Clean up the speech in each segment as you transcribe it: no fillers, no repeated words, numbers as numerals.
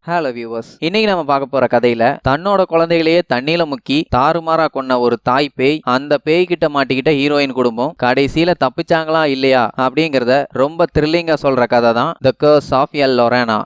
Hello viewers, இன்னைக்கு நம்ம பார்க்க போற கதையில தன்னோட குழந்தைகளையே தண்ணியில முக்கி தாறுமாறா கொன்ன ஒரு தாய் பேய், அந்த பேய் கிட்ட மாட்டிக்கிட்ட ஹீரோயின் குடும்பம் கடைசியில தப்பிச்சாங்களா இல்லையா அப்படிங்கறத ரொம்ப த்ரில்லிங்கா சொல்ற கதை தான் தி கர்ஸ் ஆஃப் எல் லொரேனா.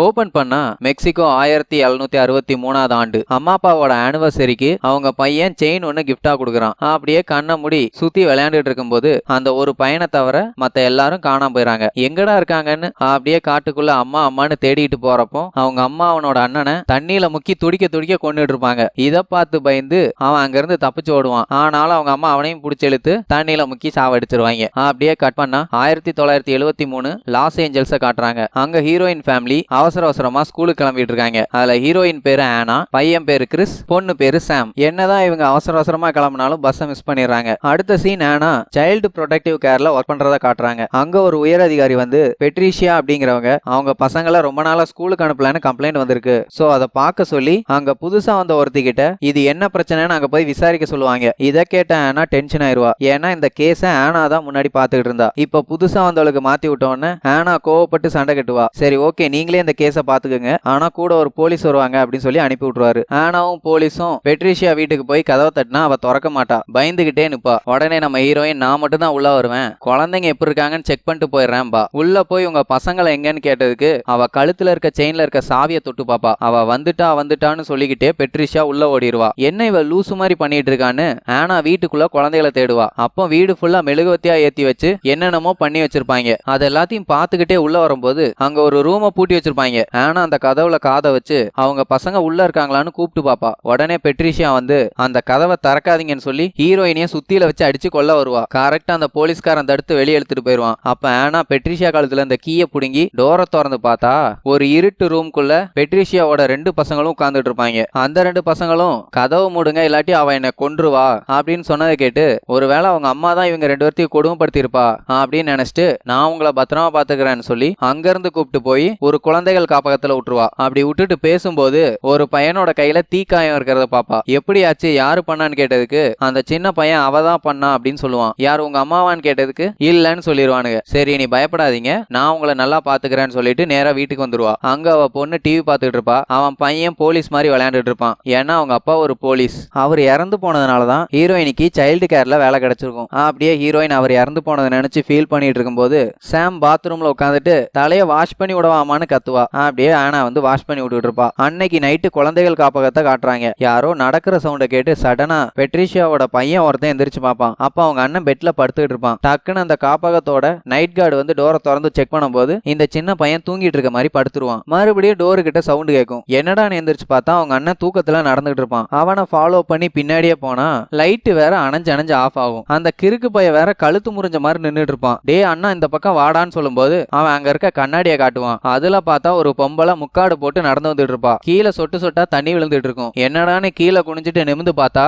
ஓபன் பண்ணா மெக்சிகோ 1763 ஆண்டு அம்மா அப்பாவோட ஆனிவர்சரிக்கு அவங்க பையன் செயின் ஒன்னு கிஃப்டா கொடுக்குறான். அப்படியே கண்ணை முடி சுத்தி விளையாண்டுட்டு இருக்கும்போது அந்த ஒரு பையனை தவிர மத்த எல்லாரும் காணாம போயிறாங்க. எங்கடா இருக்காங்கன்னு அப்படியே காட்டுக்குள்ள அம்மா அம்மான்னு தேடிட்டு போறப்போ அவங்க அம்மா அவனோட அண்ணனை தண்ணியில முக்கி துடிக்க துடிக்க கொண்டுட்டு இருப்பாங்க. இதை பார்த்து பயந்து அவன் அங்க இருந்து தப்பிச்சு ஓடுவான். ஆனாலும் அவங்க அம்மா அவனையும் பிடிச்சி இழுத்து தண்ணியில முக்கி சாவடிச்சிருவாங்க. அப்படியே கட் பண்ணா 1973 லாஸ் ஏஞ்சல்ஸ காட்டுறாங்க. அங்க ஹீரோயின் ஃபேமிலி அவசர அவசரமா ஸ்கூலுக்கு கிளம்பிட்டு இருக்காங்க. அதுல ஹீரோயின் பேரு ஆனா, பையன் பேரு கிறிஸ், பொண்ணு பேரு சாம். என்னதான் இவங்க அவசர அவசரமா கிளம்பினாலும் பஸ்ஸை மிஸ் பண்ணிடுறாங்க. அடுத்த சீன் ஆனா சைல்டு ப்ரொடெக்டிவ் கேர்ல ஒர்க் பண்றத காட்டுறாங்க. அங்க ஒரு உயர் அதிகாரி வந்து பெட்ரிஷியா அப்படிங்கிறவங்க அவங்க பசங்களை ரொம்ப நாளா ஸ்கூலுக்கு அனுப்பலன்னு கம்ப்ளைண்ட் வந்திருக்கு. சோ அதை பார்க்க சொல்லி அங்க புதுசா வந்த ஒருத்திக்கிட்ட இது என்ன பிரச்சனைன்னு அங்க போய் விசாரிக்க சொல்லுவாங்க. இதை கேட்ட ஆனா டென்ஷன் ஆயிருவா. ஏன்னா இந்த கேஸ ஆனா தான் முன்னாடி பாத்துக்கிட்டு இருந்தா. இப்ப புதுசா வந்தவளுக்கு மாத்தி விட்டோன்னு ஆனா கோவப்பட்டு சண்டை கட்டுவா. சரி ஓகே, நீங்களே இந்த கேஸ பாத்துக்கங்க, ஆனா கூட ஒரு போலீஸ் வருவாங்க அப்படின்னு சொல்லி அனுப்பி விட்டுருவாரு. ஆனாவும் போலீஸும் பெட்ரிஷியா வீட்டுக்கு போய் கதவை தட்டினா அவ திறக்க மாட்டா, பயந்துகிட்டே நிப்பா. உடனே நம்ம ஹீரோயின் நான் மட்டும் தான் உள்ள வருவேன், குழந்தைங்க எப்படி இருக்காங்கன்னு செக் பண்ணிட்டு போயிடுறேன்பா. உள்ள போய் உங்க பசங்களை எங்கன்னு கேட்டதுக்கு அவ கழுத்துல இருக்க செயின்ல இருக்க சாவியை தொட்டு பாப்பா. அவ வந்துட்டான்னு சொல்லிக்கிட்டே பெட்ரிஷியா உள்ள ஓடிடுவா. என்ன இவ லூசு மாதிரி பண்ணிட்டு இருக்கான்னு ஆனா வீட்டுக்குள்ள குழந்தைகளை தேடுவா. அப்போ வீடு ஃபுல்லா மெழுகுவத்தியா ஏத்தி வச்சு என்னென்னமோ பண்ணி வச்சிருப்பாங்க. அது எல்லாத்தையும் பார்த்துக்கிட்டே உள்ள வரும்போது அங்க ஒரு ரூமை பூட்டி வச்சிருப்பாங்க. ஆனா அந்த கதவுல காதை வச்சு அவங்க பசங்க உள்ள இருக்காங்களான்னு கூப்பிட்டு பாப்பா. உடனே பெட்ரிஷியா வந்து அந்த கதவை திறக்காதீங்கன்னு சொல்லி ஹீரோயினிய சுத்தியில வச்சு அடிச்சு கொல்ல வருவா. கரெக்டா அந்த போலீஸ்காரன் தடுத்து வெளியே எடுத்துட்டு போயிருவான். அப்ப ஆனா பெட்ரிஷியா காலத்துல அந்த கீயை புடுங்கி டோரை திறந்து பார்த்தா ஒரு இருட்டு ரூம்குள்ள பெட்ரிஷியாவோட 2 பசங்களும் உட்கார்ந்துட்டு இருப்பாங்க. அந்த 2 பசங்களும் கதவு மூடுங்க இல்லாட்டி அவ என்ன கொன்றுவா அப்படின்னு சொன்னதை கேட்டு ஒருவேளை அவங்க அம்மா தான் இவங்க 2 பேர்த்தையும் கொடுமைப்படுத்தி இருப்பா அப்படின்னு நினைச்சிட்டு நான் உங்களை பத்திரமா பாத்துக்கிறேன்னு சொல்லி அங்க இருந்து கூப்பிட்டு போய் ஒரு குழந்தைகள் காப்பகத்துல விட்டுருவா. அப்படி விட்டுட்டு பேசும்போது ஒரு பையனோட கையில தீக்காயம் இருக்கிறத பாப்பா. எப்படி ஆச்சு, யாரு பண்ணான்னு கேட்டதுக்கு அந்த சின்ன பையன் அவதான் பண்ணா அப்படின்னு சொல்லுவான். யார் உங்க அம்மாவான்னு கேட்டதுக்கு இல்லன்னு சொல்லிடுவானுங்க. சரி நீ பயப்படாதீங்க, நான் உங்களை நல்லா பாத்துக்கிறேன்னு சொல்லிட்டு நேரா வீட்டுக்கு வந்துருவா. அங்க அவ பொண்ணு டிவி பாத்துட்டு இருப்பா. அவன் பையன் போலீஸ் மாதிரி விளையாண்டுட்டு இருப்பான். ஏன்னா அவங்க அப்பா ஒரு போலீஸ். அவர் இறந்து போனதுனாலதான் ஹீரோயினிக்கு சைல்டு கேர்ல வேலை கிடைச்சிருக்கும். அப்படியே ஹீரோயின் அவர் இறந்து போனதை நினைச்சு ஃபீல் பண்ணிட்டு இருக்கும்போது சாம் பாத்ரூம்ல உட்காந்துட்டு தலைய வாஷ் பண்ணி விடவாமான்னு கத்துவா. அப்படியே ஆனா வந்து வாஷ் பண்ணி விட்டுட்டு இருப்பா. அன்னைக்கு நைட்டு குழந்தைகள் காப்பகத்தை காட்டுறாங்க. யாரோ நடக்கிற சவுண்ட கேட்டு சடனா பெட்ரிஷியாவோட பையன் ஒருத்தன் எந்திரிச்சு பார்ப்பான். அப்ப அவங்க அண்ணன் பெட்ல படுத்துக்கிட்டு இருப்பான். டக்குன்னு அந்த காப்பகத்தோட நைட் கார்டு வந்து டோரை திறந்து செக் பண்ணும்போது இந்த சின்ன பையன் தூங்கிட்டு இருக்க மாதிரி படுத்துருவான். மறுபடியும் டோரு கிட்ட சவுண்ட் கேட்கும். என்னடான்னு எந்திரிச்சு பார்த்தா அவங்க அண்ணன் தூக்கத்துல நடந்துகிட்டு இருப்பான். அவனை ஃபாலோ பண்ணி பின்னாடியே போனா லைட் வேற அணைஞ்சு ஆஃப் ஆகும். அந்த கிறுக்கு பைய வேற கழுத்து முறிஞ்ச மாதிரி நின்றுட்டு இருப்பான். டே அண்ணா இந்த பக்கம் வாடான்னு சொல்லும்போது அவன் அங்க இருக்க கண்ணாடியை காட்டுவான். அதுல பார்த்தா ஒரு பொம்பளை முக்காடு போட்டு நடந்து வந்துட்டு இருப்பா. கீழே சொட்டு சொட்டா தண்ணி விழுந்துட்டு இருக்கும். என்னடான்னு கீழே குனிஞ்சிட்டு நிமிந்து பார்த்தா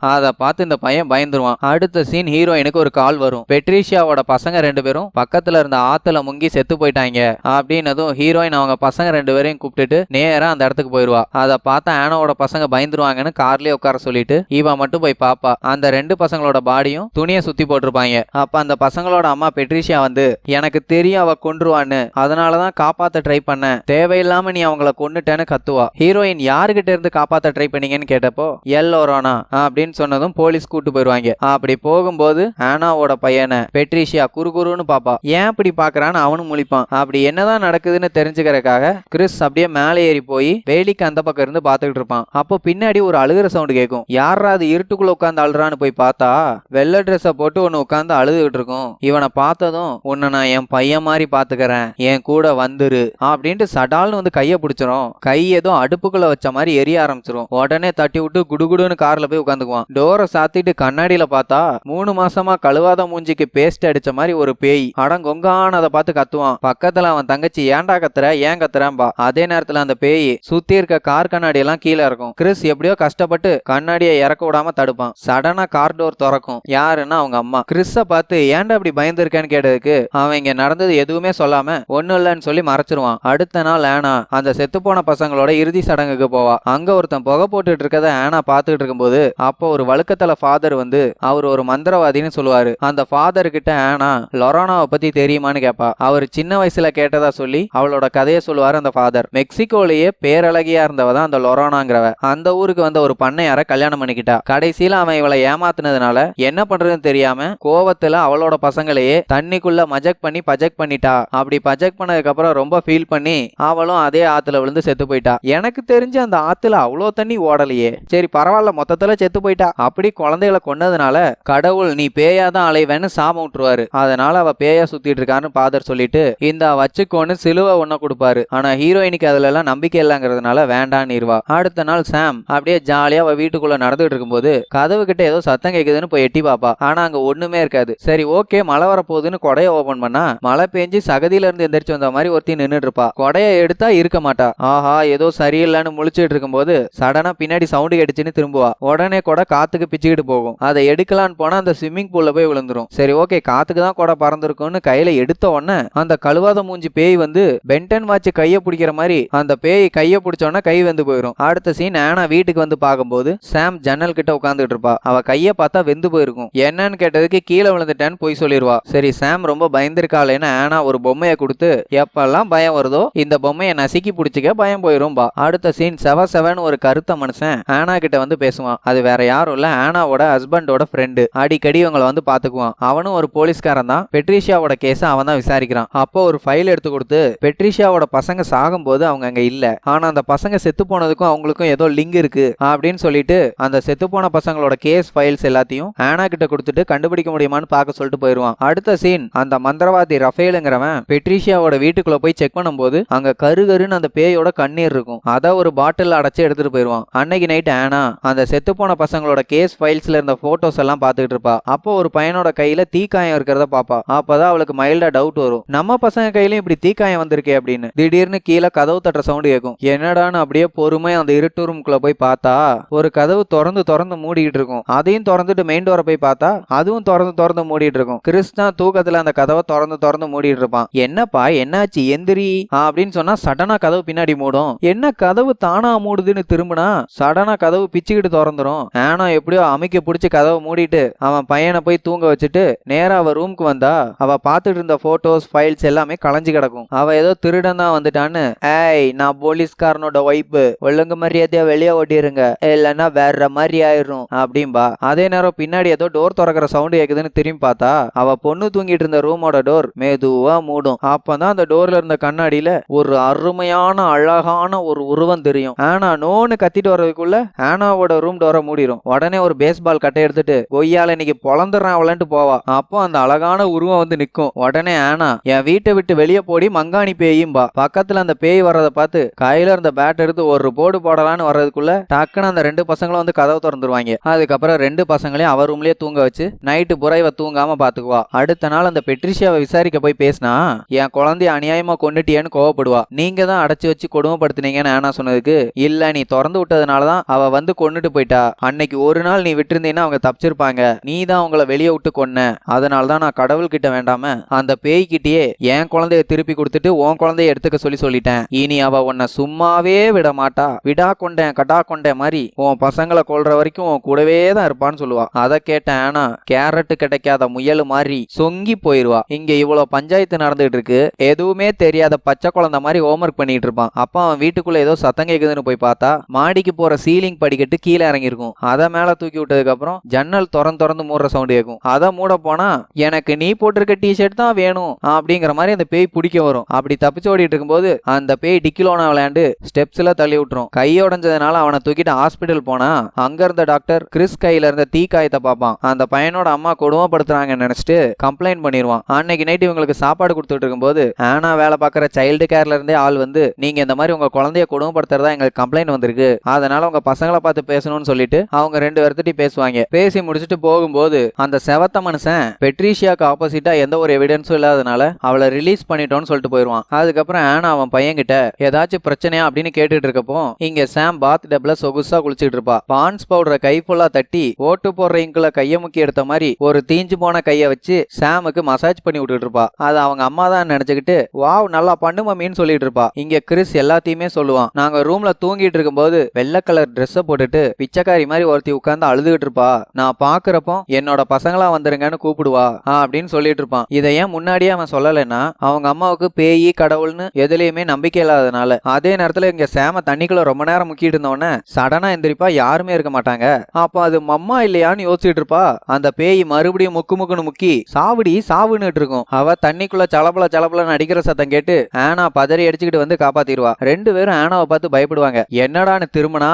அதை பார்த்து இந்த பையன் பயந்துருவான். அடுத்த சீன் ஹீரோயினுக்கு ஒரு கால் வரும். பெட்ரிஷியாவோட பசங்க 2 பேரும் பக்கத்துல இருந்த ஆத்துல முங்கி செத்து போயிட்டாங்க அப்படின்னதும் ஹீரோயின் அவங்க பசங்க 2 பேரையும் கூப்பிட்டுட்டு நேரா அந்த இடத்துக்கு போயிருவா. அதை பார்த்தா ஆனாவோட பசங்க பயந்துருவாங்கன்னு கார்லயே உட்கார சொல்லிட்டு இவன் மட்டும் போய் பாப்பா. அந்த 2 பசங்களோட பாடியும் துணியை சுத்தி போட்டிருப்பாங்க. அப்ப அந்த பசங்களோட அம்மா பெட்ரிஷியா வந்து எனக்கு தெரியும் அவ கொன்றுவான்னு, அதனாலதான் காப்பாத்த ட்ரை பண்ண, தேவையில்லாம நீ அவங்கள கொன்னுட்டேன்னு கத்துவா. ஹீரோயின் யாருகிட்ட இருந்து காப்பாத்த ட்ரை பண்ணீங்கன்னு கேட்டப்போ எல் லொரேனா அப்படின்னு சொன்னதும் போலீஸ் கூட்டு போயிருவாங்க. அப்படி போகும்போது ஆனாவோட பையனை பெட்ரிஷியா குறுகுறுன்னு பாப்பா. ஏன் அப்படி பாக்குறான்னு அவனும் முழிப்பான். அப்படி என்னதான் நடக்குதுன்னு தெரிஞ்சுக்கிறதுக்காக கிறிஸ் அப்படியே மேலே ஏறி போய் வேலிக்கு அந்த பக்கம் இருந்து பாத்துக்கிட்டு இருப்பான். அப்போ பின்னாடி ஒரு அழுகிற சவுண்ட் கேட்கும். யாரா அது இருட்டுக்குள்ள உட்காந்து அழுறான்னு போய் பார்த்தா வெள்ளை ட்ரெஸ்ஸ போட்டு ஒன்னு உட்காந்து அழுதுகிட்டு இருக்கும். இவனை பார்த்ததும் உன்னை நான் என் பையன் மாதிரி பாத்துக்கிறேன், என் கூட வந்துரு அப்படின்ட்டு சடால்னு வந்து கைய பிடிச்சிரும். கை ஏதோ அடுப்புக்குள்ள வச்ச மாதிரி எரிய ஆரம்பிச்சிரும். உடனே தட்டி விட்டு குடுகுடுன்னு கார்ல போய் உட்காந்துக்குவான். ஆகுவான். டோரை சாத்திட்டு கண்ணாடியில பார்த்தா 3 மாசமா கழுவாத மூஞ்சிக்கு பேஸ்ட் அடிச்ச மாதிரி ஒரு பேய் அடங்கொங்கான அதை பார்த்து கத்துவான். பக்கத்துல அவன் தங்கச்சி ஏன்டா கத்துற ஏன் கத்துறம்பா. அதே நேரத்துல அந்த பேய் சுத்தி இருக்க கார் கண்ணாடி எல்லாம் கீழே இருக்கும். கிறிஸ் எப்படியோ கஷ்டப்பட்டு கண்ணாடியை இறக்க விடாம தடுப்பான். சடனா கார் டோர் திறக்கும். யாருன்னா அவங்க அம்மா. கிறிஸ பார்த்து ஏன்டா இப்படி பயந்துருக்கேன்னு கேட்டதுக்கு அவன் இங்க நடந்தது எதுவுமே சொல்லாம ஒன்னும் இல்லைன்னு சொல்லி மறைச்சிருவான். அடுத்த நாள் ஆனா அந்த செத்துப்போன பசங்களோட இறுதி சடங்குக்கு போவா. அங்க ஒருத்தன் புகை போட்டுட்டு இருக்கத ஆனா பாத்துட்டு இருக்கும்போது அப்போ ஒரு வழுக்கத்தல ஃபாதர் வந்து அவர் ஒரு மந்திரவாதின்னு சொல்லுவாரு. அந்த ஃபாதர் கிட்ட ஆனா லொரானாவை பத்தி தெரியுமான்னு கேப்பா. அவர் சின்ன வயசுல கேட்டதா சொல்லி அவளோட கதையை சொல்லுவாரு அந்த ஃபாதர். மெக்சிகோலயே பேரழகியா இருந்தவ தான் அந்த லொரானாங்கிறவ. அந்த ஊருக்கு வந்த ஒரு பண்ணையார கல்யாணம் பண்ணிக்கிட்டா. கடைசியில அவன் இவளை ஏமாத்தினதுனால என்ன பண்றதுன்னு தெரியாம கோவத்துல அவளோட பசங்களையே தண்ணிக்குள்ள மஜக் பண்ணி பஜக் பண்ணிட்டா. அப்படி பஜக் பண்ணதுக்கு அப்புறம் ரொம்ப ஃபீல் பண்ணி அவளும் அதே ஆத்துல விழுந்து செத்து போயிட்டா. எனக்கு தெரிஞ்சு அந்த ஆத்துல அவ்வளோ தண்ணி ஓடலையே, சரி பரவாயில்ல மொத்தத்துல செத்து போயிட்டா. அப்படி குழந்தைகளை கொண்டதுனால கடவுள் நீ பேயாதான் அலைவேன்னு சாபம் விட்டுருவாரு. அதனால அவ பேயா சுத்திட்டு இருக்கான்னு ஃபாதர் சொல்லிட்டு இந்த வச்சுக்கோன்னு சிலுவை ஒன்ன கொடுப்பாரு. ஆனா ஹீரோயினுக்கு அதுல எல்லாம் நம்பிக்கை இல்லைங்கிறதுனால வேண்டான்னு இருவா. அடுத்த நாள் சாம் அப்படியே ஜாலியா அவ வீட்டுக்குள்ள நடந்துட்டு இருக்கும்போது கதவு கிட்ட ஏதோ சத்தம் கேக்குதுன்னு போய் எட்டி பாப்பா. ஆனா அங்க ஒண்ணுமே இருக்காது. சரி ஓகே மழை வர போகுதுன்னு கொடைய ஓபன் பண்ணா மழை பெஞ்சு சகதியில இருந்து எந்திரிச்சு வந்த மாதிரி ஒருத்தி நின்றுட்டு இருப்பா. கொடைய எடுத்தா இருக்க மாட்டா. ஆஹா ஏதோ சரியில்லைன்னு முழிச்சிட்டு இருக்கும்போது சடனா பின்னாடி சவுண்டு கேட்டுச்சுன்னு திரும்புவா. உடனே கூட காத்துக்கு பிச்சுக்கிட்டு போகும். அதை எடுக்கலான்னு போனா அந்த ஸ்விம்மிங் பூல்ல போய் விழுந்துரும். சரி ஓகே காத்துக்கு தான் கூட பறந்துருக்கும்னு கையில எடுத்த உடனே அந்த கழுவாத மூஞ்சி பேய் வந்து பென்டன் வாட்ச் கைய பிடிக்கிற மாதிரி அந்த பேய் கைய பிடிச்சோன்னா கை வெந்து போயிடும். அடுத்த சீன் ஆனா வீட்டுக்கு வந்து பார்க்கும்போது சாம் ஜன்னல் கிட்ட உட்காந்துட்டு இருப்பா. அவ கைய பார்த்தா வெந்து போயிருக்கும். என்னன்னு கேட்டதுக்கு கீழே விழுந்துட்டேன்னு போய் சொல்லிடுவா. சரி சாம் ரொம்ப பயந்துருக்காளேன்னு ஆனா ஒரு பொம்மையை கொடுத்து எப்பெல்லாம் பயம் வருதோ இந்த பொம்மையை நசுக்கி பிடிச்சிக்க பயம் போயிரும் பா. அடுத்த சீன் செவன் ஒரு கருத்த மனுஷன் ஆனா கிட்ட வந்து பேசுவான். அது வேற யாரும் இல்ல ஆனாவோட ஹஸ்பண்டோட ஃப்ரெண்டு. அடிக்கடி இவங்களை வந்து பாத்துக்குவான். அவனும் ஒரு போலீஸ்காரன் தான். பெட்ரிஷியாவோட கேஸ அவன் தான் விசாரிக்கிறான். அப்போ ஒரு ஃபைல் எடுத்து கொடுத்து பெட்ரிஷியாவோட பசங்க சாகும்போது அவங்க அங்க இல்ல, ஆனா அந்த பசங்க செத்து போனதுக்கும் அவங்களுக்கும் ஏதோ லிங்க் இருக்கு அப்படின்னு சொல்லிட்டு அந்த செத்து போன பசங்களோட கேஸ் ஃபைல்ஸ் எல்லாத்தையும் ஆனா கிட்ட கொடுத்துட்டு கண்டுபிடிக்க முடியுமான்னு பார்க்க சொல்லிட்டு போயிருவான். அடுத்த சீன் அந்த மந்திரவாதி ரஃபேலுங்கிறவன் பெட்ரிஷியாவோட வீட்டுக்குள்ள போய் செக் பண்ணும்போது அங்க கருன்னு அந்த பேயோட கண்ணீர் இருக்கும். அதை ஒரு பாட்டில் அடைச்சு எடுத்துட்டு போயிருவான். அன்னைக்கு நைட் ஆனா அந்த செத்து போன பசங்களோட கேஸ் ஃபைல்ஸ்ல இருந்த போட்டோஸ் எல்லாம் பார்த்துட்டு இருப்பா. அப்போ ஒரு பையனோட கையில தீக்காயம் இருக்கிறத பாப்பா. அப்பதான் அவளுக்கு மைல்டா டவுட் வரும். நம்ம பசங்க கையிலும் இப்படி தீக்காயம் வந்திருக்கே அப்படின்னு. திடீர்னு கீழே கதவு தட்டுற சவுண்ட் கேட்கும். என்னடான்னு அப்படியே பொறுமையா அந்த இருட்டு ரூம்குள்ள போய் பார்த்தா ஒரு கதவு திறந்து மூடிட்டு இருக்கும். அதையும் திறந்துட்டு மெயின் டோரை போய் பார்த்தா அதுவும் திறந்து மூடிட்டு இருக்கும். கிறிஸ் தான் தூக்கத்துல அந்த கதவை திறந்து மூடிட்டு இருப்பான். என்னப்பா என்னாச்சு எந்திரி அப்படின்னு சொன்னா சடனா கதவு பின்னாடி மூடும். என்ன கதவு தானா மூடுதுன்னு திரும்பினா சடனா கதவு பிச்சுக்கிட்டு திறந்துரும். ஆனா எப்படியோ அமைக்க பிடிச்சி கதவை மூடிட்டு அவன் பையனை போய் தூங்க வச்சுட்டு நேரா அவ ரூமுக்கு வந்தா அவ பார்த்துட்டு இருந்த போட்டோஸ் ஃபைல்ஸ் எல்லாமே களைஞ்சு கிடக்கும். அவ ஏதோ திருடன் தான் வந்துட்டான்னு ஏய் நான் போலீஸ்காரனோட வைப்பு ஒழுங்கு மரியாதையா வெளியே ஓட்டிருங்க இல்லைன்னா வேற மாதிரி ஆயிரும் அப்படின்பா. அதே நேரம் பின்னாடி ஏதோ டோர் திறக்கிற சவுண்ட் கேக்குதுன்னு திரும்பி பார்த்தா அவ பொண்ணு தூங்கிட்டு இருந்த ரூமோட டோர் மெதுவா மூடும். அப்பதான் அந்த டோர்ல இருந்த கண்ணாடியில ஒரு அருமையான அழகான ஒரு உருவம் தெரியும். ஆனா நோன்னு கத்திட்டு வர்றதுக்குள்ள ஆனாவோட ரூம் டோரை மூடிடும். உடனே ஒரு பேஸ்பால் கட்டை எடுத்துட்டு கொய்யால இன்னைக்கு பொழந்துறான் அவளன்ட்டு போவா. அப்போ அந்த அழகான உருவம் வந்து நிக்கும். உடனே ஆனா என் வீட்டை விட்டு வெளியே போடி மங்காணி பேயும்பா. பக்கத்துல அந்த பேய் வர்றதை பார்த்து கையில இருந்த பேட் எடுத்து ஒரு போர்டு போடலான்னு வர்றதுக்குள்ள டக்குன்னு அந்த 2 பசங்களும் வந்து கதவை திறந்துருவாங்க. அதுக்கப்புறம் 2 பசங்களையும் அவர் ரூம்லயே தூங்க வச்சு நைட்டு புற இவ தூங்காம பாத்துக்குவா. அடுத்த நாள் அந்த பெட்ரிஷியாவை விசாரிக்க போய் பேசினா என் குழந்தைய அநியாயமா கொண்டுட்டியேன்னு கோவப்படுவா. நீங்க தான் அடைச்சு வச்சு கொடுமைப்படுத்தினீங்கன்னு ஆனா சொன்னதுக்கு இல்ல நீ திறந்து விட்டதுனாலதான் அவ வந்து கொண்டுட்டு போயிட்டா. அன்னைக்கு ஒரு நாள் நீ விட்டுருந்தீங்கன்னா அவங்க தப்பிச்சிருப்பாங்க. நீ தான் அவங்கள வெளியே விட்டு கொன்ன. அதனாலதான் நான் கடவுள் கிட்ட வேண்டாம அந்த பேய் கிட்டயே என் குழந்தைய திருப்பி கொடுத்துட்டு உன் குழந்தைய எடுத்துக்க சொல்லிட்டேன். இனி அவ உன்னை சும்மாவே விட மாட்டா. விடா கொண்டேன் கடா கொண்டேன் மாதிரி உன் பசங்களை கொல்ற வரைக்கும் உன் கூடவே தான் இருப்பான்னு சொல்லுவா. அதை கேட்டேன் ஆனா கேரட் கிடைக்காத முயல் மாதிரி சொங்கி போயிருவா. இங்க இவ்வளவு பஞ்சாயத்து நடந்துட்டு இருக்கு. எதுவுமே தெரியாத பச்சை குழந்தை மாதிரி ஹோம்ஒர்க் பண்ணிட்டு இருப்பான். அப்ப அவன் வீட்டுக்குள்ள ஏதோ சத்தம் கேக்குதுன்னு போய் பார்த்தா மாடிக்கு போற சீலிங் படிக்கட்டு கீழே இறங்கி இருக்கும். அதை மேல தூக்கி விட்டதுக்கு அப்புறம் ஜன்னல் திறந்து மூடுற சவுண்ட் கேட்கும். அதை மூட போனா எனக்கு நீ போட்டிருக்க டிஷர்ட் தான் வேணும் அப்படிங்கிற மாதிரி அந்த பேய் பிடிக்க வரும். அப்படி தப்பிச்சு ஓடிட்டு இருக்கும்போது அந்த பேய் டிக்கிலோனா விளையாண்டு ஸ்டெப்ஸ்ல தள்ளி விட்டுரும். கை உடைஞ்சதுனால அவனை தூக்கிட்டு ஹாஸ்பிட்டல் போனா அங்க இருந்த டாக்டர் கிறிஸ் கையில இருந்த தீக்காயத்தை பார்ப்பான். அந்த பையனோட அம்மா கொடுமைப்படுத்துறாங்கன்னு நினைச்சிட்டு கம்ப்ளைண்ட் பண்ணிடுவான். அன்னைக்கு நைட் இவங்களுக்கு சாப்பாடு கொடுத்துட்டு இருக்கும்போது ஆனா வேலை பார்க்குற சைல்டு கேர்ல இருந்தே ஆள் வந்து நீங்க இந்த மாதிரி உங்க குழந்தைய கொடுமைப்படுத்துறதா எங்களுக்கு கம்ப்ளைண்ட் வந்திருக்கு, அதனால உங்க பசங்களை பார்த்து பேசணும்னு சொல்லிட்டு அவங்க 2 பேர்த்திட்டையும் பேசுவாங்க. பேசி முடிச்சுட்டு போகும்போது அந்த செவத்த மனுஷன் பெட்ரிஷியாக்கு ஆப்போசிட்டா எந்த ஒரு எவிடன்ஸும் இல்லாதனால அவளை ரிலீஸ் பண்ணிட்டோம்னு சொல்லிட்டு போயிடுவான். அதுக்கப்புறம் ஆனா அவன் பையன் கிட்ட ஏதாச்சும் பிரச்சனையா அப்படின்னு கேட்டுட்டு இருக்கப்போ இங்க சாம் பாத் டப்ல சொகுசா குளிச்சுட்டு இருப்பா. பான்ஸ் பவுடரை கை ஃபுல்லா தட்டி ஓட்டு போடுற இங்குல கைய முக்கி எடுத்த மாதிரி ஒரு தீஞ்சு போன கைய வச்சு சாமுக்கு மசாஜ் பண்ணி விட்டுட்டு இருப்பா. அது அவங்க அம்மா தான் நினைச்சுக்கிட்டு வாவ் நல்லா பண்ணு மம்மின்னு சொல்லிட்டு இருப்பா. இங்க கிறிஸ் எல்லாத்தையுமே சொல்லுவான். நாங்க ரூம்ல தூங்கிட்டு இருக்கும்போது வெள்ளை கலர் ட்ரெஸ் போட்டுட்டு பிச்சைக்காரி மாதிரி ஒருத்தி உட்கார்ந்து அழுதுகிட்டு இருப்பா. நான் பாக்குறப்போ என்னோட பசங்களா வந்துருங்கன்னு கூப்பிடுவா அப்படின்னு சொல்லிட்டு இருப்பான். இதை ஏன் முன்னாடியே அவன் சொல்லலைன்னா அவங்க அம்மாவுக்கு பேயி கடவுள்னு எதுலயுமே நம்பிக்கை இல்லாதனால. அதே நேரத்துல இங்க சேம தண்ணிக்குள்ள ரொம்ப நேரம் முக்கிட்டு இருந்தோடனே சடனா எந்திரிப்பா, யாருமே இருக்க மாட்டாங்க. அப்ப அது மம்மா இல்லையான்னு யோசிச்சுட்டு இருப்பா. அந்த பேய் மறுபடியும் முக்குன்னு முக்கி சாவுடி சாவுன்னு இருக்கும். அவ தண்ணிக்குள்ள சலபலன்னு அடிக்கிற சத்தம் கேட்டு ஆனா பதறி அடிச்சுக்கிட்டு வந்து காப்பாத்திடுவா. 2 பேரும் ஆனாவை பார்த்து பயப்படுவாங்க. என்னடான்னு திரும்பினா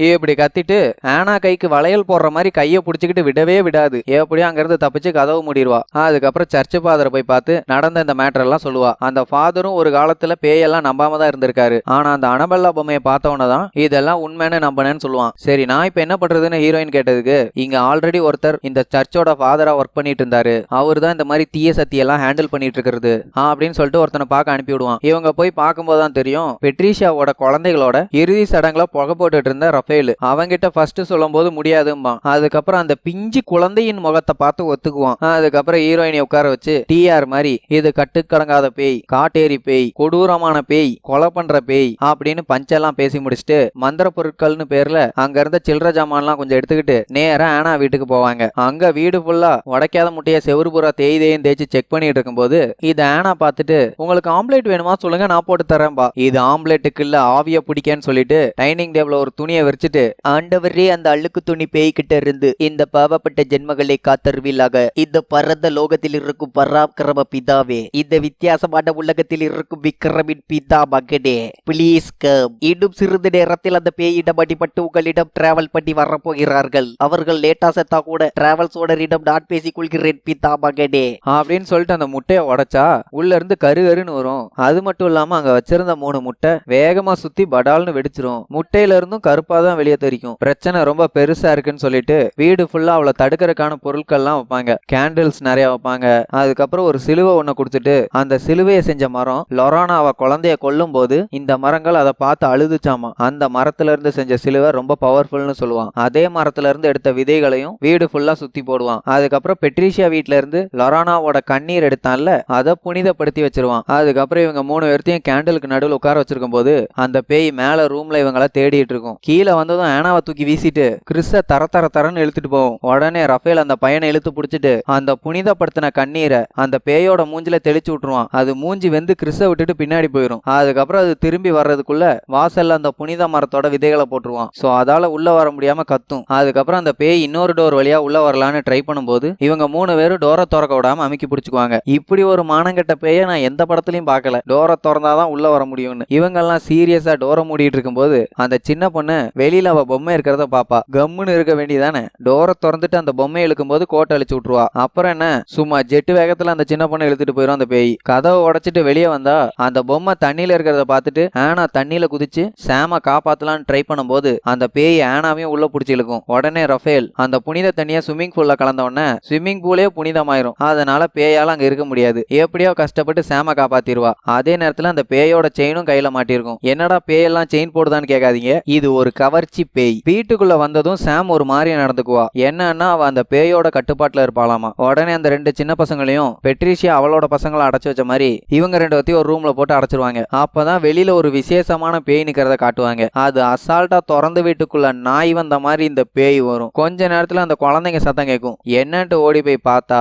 இப்படி கத்திட்டு ஆனா கைக்கு வளையல் போடுற மாதிரி கையை பிடிச்சிக்கிட்டு விடவே விடாது. எப்படியும் அங்கிருந்து தப்பிச்சு கதவு மூடிடுவா. அதுக்கப்புறம் சர்ச்சு ஃபாதரை போய் பார்த்து நடந்த இந்த மேட்டர் எல்லாம் சொல்லுவா. அந்த ஃபாதரும் ஒரு காலத்துல பேயெல்லாம் நம்பாம தான் இருந்திருக்காரு. ஆனா அந்த அனபெல்லா பொம்மையை பார்த்தவனதான் இதெல்லாம் உண்மைன்னு நம்பினேன்னு சொல்லுவான். சரி நான் இப்ப என்ன பண்றதுன்னு ஹீரோயின் கேட்டதுக்கு இங்க ஆல்ரெடி ஒருத்தர் இந்த சர்ச்சோட ஃபாதரா ஒர்க் பண்ணிட்டு இருந்தாரு, அவர் தான் இந்த மாதிரி தீய சக்தியெல்லாம் ஹேண்டில் பண்ணிட்டு இருக்கிறது அப்படின்னு சொல்லிட்டு ஒருத்தனை பார்க்க அனுப்பி விடுவான். இவங்க போய் பார்க்கும்போது தான் தெரியும் பெட்ரிஷியாவோட குழந்தைகளோட இறுதி சடங்குல புகை போட்டுட்டு இருந்த அவங்கிட்ட ஃபர்ஸ்ட் சொல்லும் போது முடியாதும்பா. அதுக்கப்புறம் அந்த பிஞ்சு குழந்தையின் முகத்தை பார்த்து ஒத்துக்குவான். அதுக்கப்புறம் ஹீரோயினை உட்கார வச்சு டிஆர் மாதிரி இது கட்டுக்கடங்காத பேய், காட்டேரி பேய், கொடூரமான பேய், கொலை பண்ற பேய் அப்படின்னு பஞ்செல்லாம் பேசி முடிச்சுட்டு மந்திர பொருட்கள்னு பேர்ல அங்க இருந்த சில்லற ஜாமான்லாம் கொஞ்சம் எடுத்துக்கிட்டு நேரா ஆனா வீட்டுக்கு போவாங்க. அங்க வீடு ஃபுல்லா உடைக்காத முட்டைய செவுரு பூரா தேய்தேன்னு தேய்ச்சி செக் பண்ணிட்டு இருக்கும்போது இது ஆனா பார்த்துட்டு உங்களுக்கு ஆம்லேட் வேணுமா சொல்லுங்க நான் போட்டு தரேன்பா. இது ஆம்லேட்டுக்கு இல்ல ஆவிய பிடிக்கன்னு சொல்லிட்டு டைனிங் டேபிள் ஒரு துணியை வச்சுட்டு ஆண்டவரே அந்த அழுக்கு துணி பேய்கிட்ட இருந்து இந்த பாவப்பட்ட ஜென்மங்களை காத்தருவீலாக. இந்த பரந்த லோகத்தில் இருக்கும் பராக்கிரம பிதாவே, இந்த வித்தியாசமான உலகத்தில் இருக்கும் விக்ரமின் பிதா மகனே, பிளீஸ் கம். இன்னும் சிறிது நேரத்தில் அந்த பேயிடம் அடிபட்டு உங்களிடம் டிராவல் பண்ணி வரப்போகிறார்கள். அவர்கள் லேட்டா செத்தா கூட டிராவல்ஸ் ஓனரிடம் நான் பேசிக் கொள்கிறேன் பிதா மகனே அப்படின்னு சொல்லிட்டு அந்த முட்டையை உடைச்சா உள்ள இருந்து கருன்னு வரும். அது மட்டும் இல்லாம அங்க வச்சிருந்த 3 முட்டை வேகமா சுத்தி படால்னு வெடிச்சிரும். முட்டையில இருந்தும் கருப்பா தான் வெளியே தெரியும். பிரச்சனை ரொம்ப பெருசா இருக்குன்னு சொல்லிட்டு வீடு ஃபுல்லா அவளை தடுக்கிறதுக்கான பொருட்கள்லாம் வைப்பாங்க. கேண்டில்ஸ் நிறைய வைப்பாங்க. அதுக்கப்புறம் ஒரு சிலுவை ஒண்ணு கொடுத்துட்டு அந்த சிலுவையை செஞ்ச மரம் லொரானா அவ குழந்தைய கொல்லும் போது இந்த மரங்கள் அதை பார்த்து அழுதுச்சாமா. அந்த மரத்துல இருந்து செஞ்ச சிலுவை ரொம்ப பவர்ஃபுல்னு சொல்லுவான். அதே மரத்துல இருந்து எடுத்த விதைகளையும் வீடு ஃபுல்லா சுத்தி போடுவான். அதுக்கப்புறம் பெட்ரிஷியா வீட்டுல இருந்து லொரானாவோட கண்ணீர் எடுத்தான்ல அதை புனிதப்படுத்தி வச்சிருவான். அதுக்கப்புறம் இவங்க 3 பேர்த்தையும் கேண்டிலுக்கு நடுவில் உட்கார வச்சிருக்கும் போது அந்த பேய் மேல ரூம்ல இவங்களை தேடிட்டு இருக்கும். கீழே வந்ததும் ஆனாவை தூக்கி வீசிட்டு கிறிஸ தரன்னு இழுத்துட்டு போவோம். உடனே ரஃபேல் அந்த பையனை இழுத்து பிடிச்சிட்டு அந்த புனிதப்படுத்தின கண்ணீரை அந்த பேயோட மூஞ்சில தெளிச்சு விட்டுருவான். அது மூஞ்சி வெந்து கிறிஸ விட்டுட்டு பின்னாடி போயிடும். அதுக்கப்புறம் அது திரும்பி வர்றதுக்குள்ள வாசல்ல அந்த புனித மரத்தோட விதைகளை போட்டுருவான். சோ அதால உள்ள வர முடியாம கத்தும். அதுக்கப்புறம் அந்த பேய் இன்னொரு டோர் வழியா உள்ள வரலான்னு ட்ரை பண்ணும்போது இவங்க 3 பேரும் டோரை திறக்க விடாம அமுக்கி பிடிச்சுக்குவாங்க. இப்படி ஒரு மானங்கெட்ட பேய நான் எந்த படத்துலயும் பார்க்கல. டோரை திறந்தாதான் உள்ள வர முடியும்னு. இவங்க எல்லாம் சீரியஸா டோரை மூடிட்டு இருக்கும்போது அந்த சின்ன பொண்ணு வெளியில அவ பொம்மை இருக்கிறத பாப்பா. கம்முன்னு இருக்க வேண்டியதானே. டோரை திறந்துட்டு அந்த பொம்மையை இழுக்கும் போது கோட்டை அழிச்சு விட்டுருவா. அப்புறம் என்ன சும்மா ஜெட்டு வேகத்துல அந்த சின்ன பொண்ணை இழுத்துட்டு போயிடும் அந்த பேய். கதவை உடைச்சிட்டு வெளியே வந்தா அந்த பொம்மை தண்ணியில இருக்கிறத பார்த்துட்டு ஆனா தண்ணியில குதிச்சு சாம காப்பாத்தலான்னு ட்ரை பண்ணும்போது அந்த பேய் ஆனாவையும் உள்ள பிடிச்சி இழுக்கும். உடனே ரஃபேல் அந்த புனித தண்ணியை ஸ்விம்மிங் பூல்ல கலந்த உடனே ஸ்விம்மிங் பூலே புனிதமாயிரும். அதனால பேயால அங்க இருக்க முடியாது. எப்படியோ கஷ்டப்பட்டு சாம காப்பாத்திடுவா. அதே நேரத்துல அந்த பேயோட செயினும் கையில மாட்டிருக்கும். என்னடா பேயெல்லாம் செயின் போடுதான்னு கேட்காதீங்க. இது ஒரு கவர்ச்சி பேய். வீட்டுக்குள்ள வந்ததும் சாம் ஒரு மாதிரி நடந்துக்குவா. என்னன்னா அவ அந்த பேயோட கட்டுப்பாட்டுல இருப்பாளாமா. உடனே அந்த 2 சின்ன பசங்களையும் பெட்ரிஷியா அவளோட பசங்களை அடைச்சு வச்ச மாதிரி இவங்க 2 பேத்தையும் ஒரு ரூம்ல போட்டு அடைச்சிருவாங்க. அப்பதான் வெளியில ஒரு விசேஷமான பேய் நிக்கிறத காட்டுவாங்க. அது அசால்ட்டா திறந்து வீட்டுக்குள்ள நாய் வந்த மாதிரி இந்த பேய் வரும். கொஞ்ச நேரத்துல அந்த குழந்தைங்க சத்தம் கேட்கும். என்னன்ட்டு ஓடி போய் பார்த்தா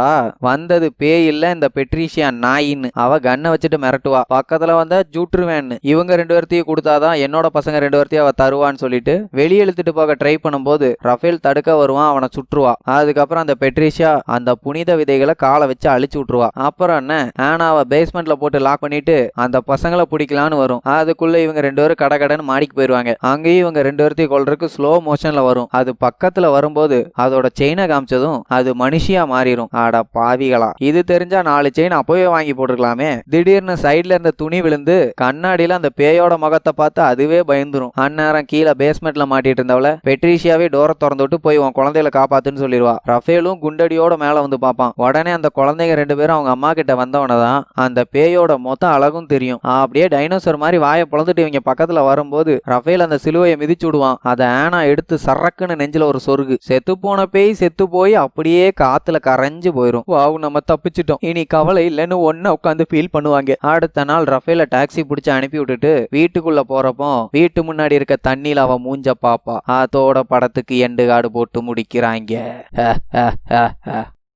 வந்தது பேய் இல்ல, இந்த பெட்ரிஷியா நாயின்னு. அவ கண்ணை வச்சுட்டு மிரட்டுவா. பக்கத்துல வந்தா ஜூட்டுருவேன்னு. இவங்க 2 பேர்த்தையும் கொடுத்தாதான் என்னோட பசங்க 2 பேர்த்தையும் அவ தருவான்னு சொல்லிட்டு வெளியே இழுத்துட்டு போக ட்ரை பண்ணும்போது ரஃபேல் தடுக்க வருவான். அவனை சுற்றுவா. அதுக்கப்புறம் அந்த பெட்ரிஷியா அந்த புனித விதைகளை காலை வச்சு அழிச்சு விட்டுருவா. அப்புறம் என்ன ஆனாவை பேஸ்மெண்ட்ல போட்டு லாக் பண்ணிட்டு அந்த பசங்களை பிடிக்கலான்னு வரும். அதுக்குள்ள இவங்க 2 பேரும் கடகடன்னு மாடிக்கு போயிருவாங்க. அங்கேயும் இவங்க 2 பேர்த்தையும் கொல்றதுக்கு ஸ்லோ மோஷன்ல வரும். அது பக்கத்துல வரும்போது அதோட செயினை காமிச்சதும் அது மனுஷியா மாறிடும். ஆட பாவிகளா, இது தெரிஞ்சா 4 செயின் அப்பவே வாங்கி போட்டுருக்கலாமே. திடீர்னு சைட்ல இருந்த துணி விழுந்து கண்ணாடியில அந்த பேயோட முகத்தை பார்த்து அதுவே பயந்துரும். அந்நேரம் கீழே பேஸ்மெண்ட் பேஸ்மெண்ட்ல மாட்டிட்டு இருந்தவள பெட்ரிஷியாவே டோரை திறந்து விட்டு போய் உன் குழந்தைகளை காப்பாத்துன்னு சொல்லிடுவா. ரஃபேலும் குண்டடியோட மேல வந்து பார்ப்பான். உடனே அந்த குழந்தைங்க 2 பேரும் அவங்க அம்மா கிட்ட வந்தவனதான் அந்த பேயோட மொத்த அழகும் தெரியும். அப்படியே டைனோசர் மாதிரி வாயை பொழந்துட்டு இவங்க பக்கத்துல வரும்போது ரஃபேல் அந்த சிலுவையை மிதிச்சு விடுவான். அதை ஆனா எடுத்து சரக்குன்னு நெஞ்சில ஒரு சொருகு. செத்து போன பேய் செத்து போய் அப்படியே காத்துல கரைஞ்சு போயிரும். வாவ், நம்ம தப்பிச்சிட்டோம், இனி கவலை இல்லைன்னு ஒன்ன உட்காந்து ஃபீல் பண்ணுவாங்க. அடுத்த நாள் ரஃபேல டாக்ஸி பிடிச்சு அனுப்பி விட்டுட்டு வீட்டுக்குள்ள போறப்போ வீட்டு முன்னாடி இருக்க தண்ணியில அவ மூஞ்ச பாப்பா. அதோட படத்துக்கு எண்டு காடு போட்டு முடிக்கிறாங்க.